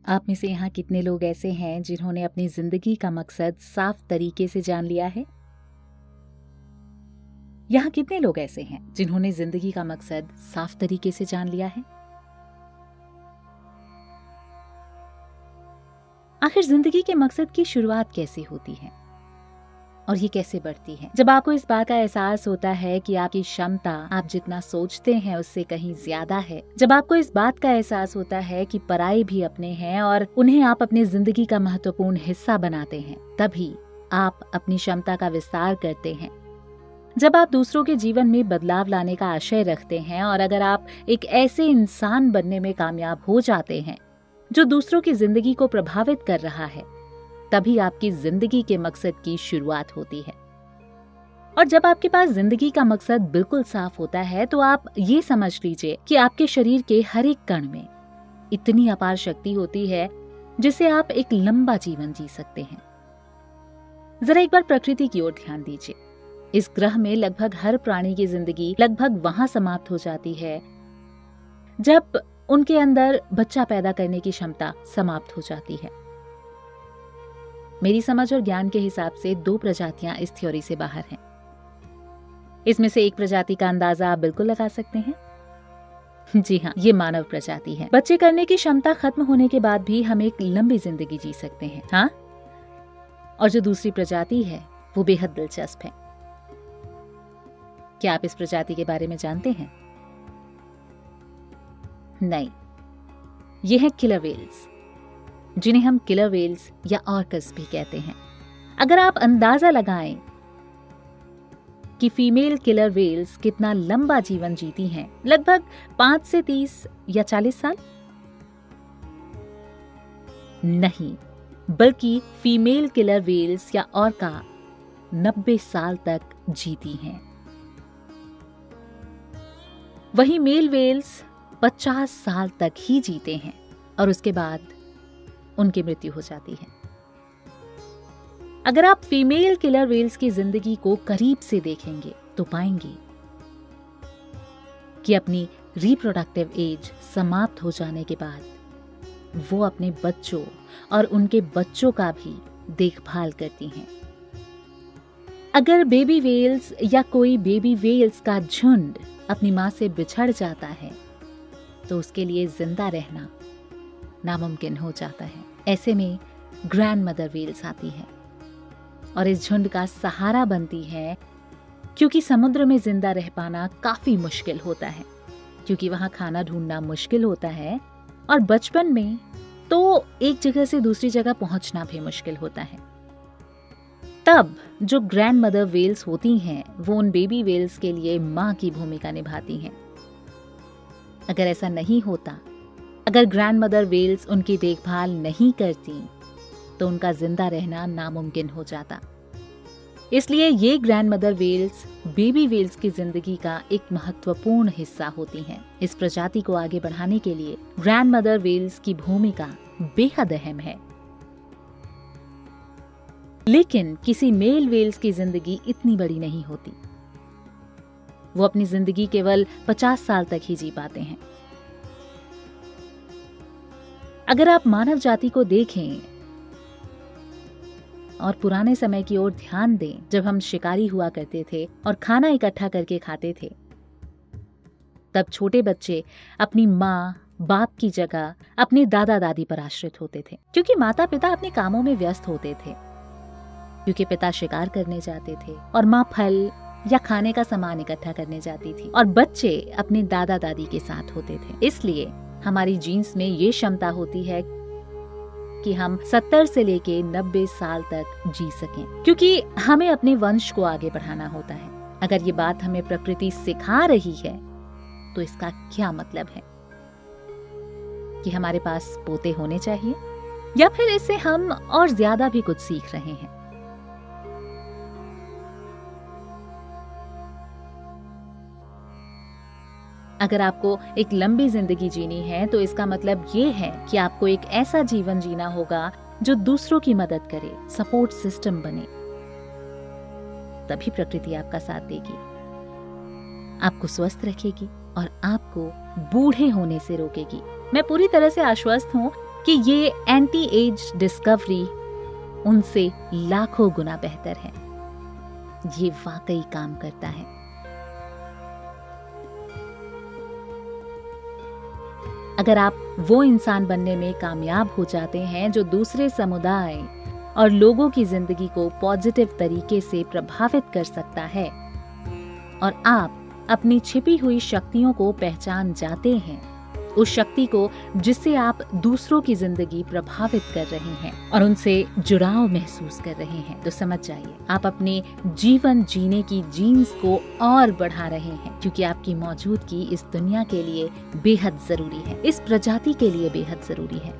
आप में से यहाँ कितने लोग ऐसे हैं जिन्होंने अपनी जिंदगी का मकसद साफ तरीके से जान लिया है? यहाँ कितने लोग ऐसे हैं जिन्होंने जिंदगी का मकसद साफ तरीके से जान लिया है? आखिर जिंदगी के मकसद की शुरुआत कैसे होती है और ये कैसे बढ़ती है? जब आपको इस बात का एहसास होता है कि आपकी क्षमता आप जितना सोचते हैं उससे कहीं ज्यादा है, जब आपको इस बात का एहसास होता है कि पराये भी अपने हैं और उन्हें आप अपनी जिंदगी का महत्वपूर्ण हिस्सा बनाते हैं, तभी आप अपनी क्षमता का विस्तार करते हैं। जब आप दूसरों के जीवन में बदलाव लाने का आशय रखते हैं और अगर आप एक ऐसे इंसान बनने में कामयाब हो जाते हैं जो दूसरों की जिंदगी को प्रभावित कर रहा है, तभी आपकी जिंदगी के मकसद की शुरुआत होती है। और जब आपके पास जिंदगी का मकसद बिल्कुल साफ होता है तो आप ये समझ लीजिए कि आपके शरीर के हर एक कण में इतनी अपार शक्ति होती है जिससे आप एक लंबा जीवन जी सकते हैं। जरा एक बार प्रकृति की ओर ध्यान दीजिए। इस ग्रह में लगभग हर प्राणी की जिंदगी लगभग वहां समाप्त हो जाती है जब उनके अंदर बच्चा पैदा करने की क्षमता समाप्त हो जाती है। मेरी समझ और ज्ञान के हिसाब से 2 प्रजातियां इस थ्योरी से बाहर हैं। इसमें से एक प्रजाति का अंदाजा आप बिल्कुल लगा सकते हैं। जी हाँ, ये मानव प्रजाति है। बच्चे करने की क्षमता खत्म होने के बाद भी हम एक लंबी जिंदगी जी सकते हैं। हाँ, और जो दूसरी प्रजाति है वो बेहद दिलचस्प है। क्या आप इस प्रजाति के बारे में जानते हैं? नहीं, ये है किलर वेल्स, जिन्हें हम किलर वेल्स या ऑर्कस भी कहते हैं। अगर आप अंदाजा लगाएं कि फीमेल किलर वेल्स कितना लंबा जीवन जीती हैं, लगभग 5 से 30 या 40 साल? नहीं, बल्कि फीमेल किलर वेल्स या ऑर्का 90 साल तक जीती हैं। वहीं मेल वेल्स 50 साल तक ही जीते हैं और उसके बाद उनकी मृत्यु हो जाती है। अगर आप फीमेल किलर वेल्स की जिंदगी को करीब से देखेंगे तो पाएंगे कि अपनी रिप्रोडक्टिव एज समाप्त हो जाने के बाद वो अपने बच्चों और उनके बच्चों का भी देखभाल करती हैं। अगर बेबी वेल्स या कोई बेबी वेल्स का झुंड अपनी मां से बिछड़ जाता है तो उसके लिए जिंदा रहना नामुमकिन हो जाता है। ऐसे में ग्रैंड मदर वेल्स आती है और इस झुंड का सहारा बनती है, क्योंकि समुद्र में जिंदा रह पाना काफी मुश्किल होता है, क्योंकि वहां खाना ढूंढना मुश्किल होता है और बचपन में तो एक जगह से दूसरी जगह पहुंचना भी मुश्किल होता है। तब जो ग्रैंड मदर वेल्स होती हैं वो उन बेबी वेल्स के लिए मां की भूमिका निभाती हैं। अगर ऐसा नहीं होता, अगर ग्रैंड मदर वेल्स उनकी देखभाल नहीं करती तो उनका जिंदा रहना नामुमकिन हो जाता। इसलिए ये grandmother wells baby wells की जिंदगी का एक महत्वपूर्ण हिस्सा होती हैं। इस प्रजाति को आगे बढ़ाने के लिए ग्रैंड मदर वेल्स की भूमिका बेहद अहम है। लेकिन किसी मेल वेल्स की जिंदगी इतनी बड़ी नहीं होती। वो अपनी जिंदगी केवल 50 साल तक ही जी पाते हैं। अगर आप मानव जाति को देखें और पुराने समय की ओर ध्यान दें, जब हम शिकारी हुआ करते थे और खाना इकट्ठा करके खाते थे, तब छोटे बच्चे अपनी माँ बाप की जगह अपने दादा दादी पर आश्रित होते थे, क्योंकि माता पिता अपने कामों में व्यस्त होते थे, क्योंकि पिता शिकार करने जाते थे और माँ फल या खाने का सामान इकट्ठा करने जाती थी और बच्चे अपने दादा दादी के साथ होते थे। इसलिए हमारी जीन्स में ये क्षमता होती है कि हम 70 से लेके 90 साल तक जी सकें, क्योंकि हमें अपने वंश को आगे बढ़ाना होता है। अगर ये बात हमें प्रकृति सिखा रही है तो इसका क्या मतलब है कि हमारे पास पोते होने चाहिए, या फिर इससे हम और ज्यादा भी कुछ सीख रहे हैं? अगर आपको एक लंबी जिंदगी जीनी है तो इसका मतलब ये है कि आपको एक ऐसा जीवन जीना होगा जो दूसरों की मदद करे, सपोर्ट सिस्टम बने। तभी प्रकृति आपका साथ देगी, आपको स्वस्थ रखेगी और आपको बूढ़े होने से रोकेगी। मैं पूरी तरह से आश्वस्त हूँ कि ये एंटी एज डिस्कवरी उनसे लाखों गुना बेहतर है। ये वाकई काम करता है। अगर आप वो इंसान बनने में कामयाब हो जाते हैं जो दूसरे समुदाय और लोगों की जिंदगी को पॉजिटिव तरीके से प्रभावित कर सकता है, और आप अपनी छिपी हुई शक्तियों को पहचान जाते हैं, उस शक्ति को जिससे आप दूसरों की जिंदगी प्रभावित कर रहे हैं और उनसे जुड़ाव महसूस कर रहे हैं, तो समझ जाइए आप अपने जीवन जीने की जीन्स को और बढ़ा रहे हैं, क्योंकि आपकी मौजूदगी इस दुनिया के लिए बेहद जरूरी है, इस प्रजाति के लिए बेहद जरूरी है।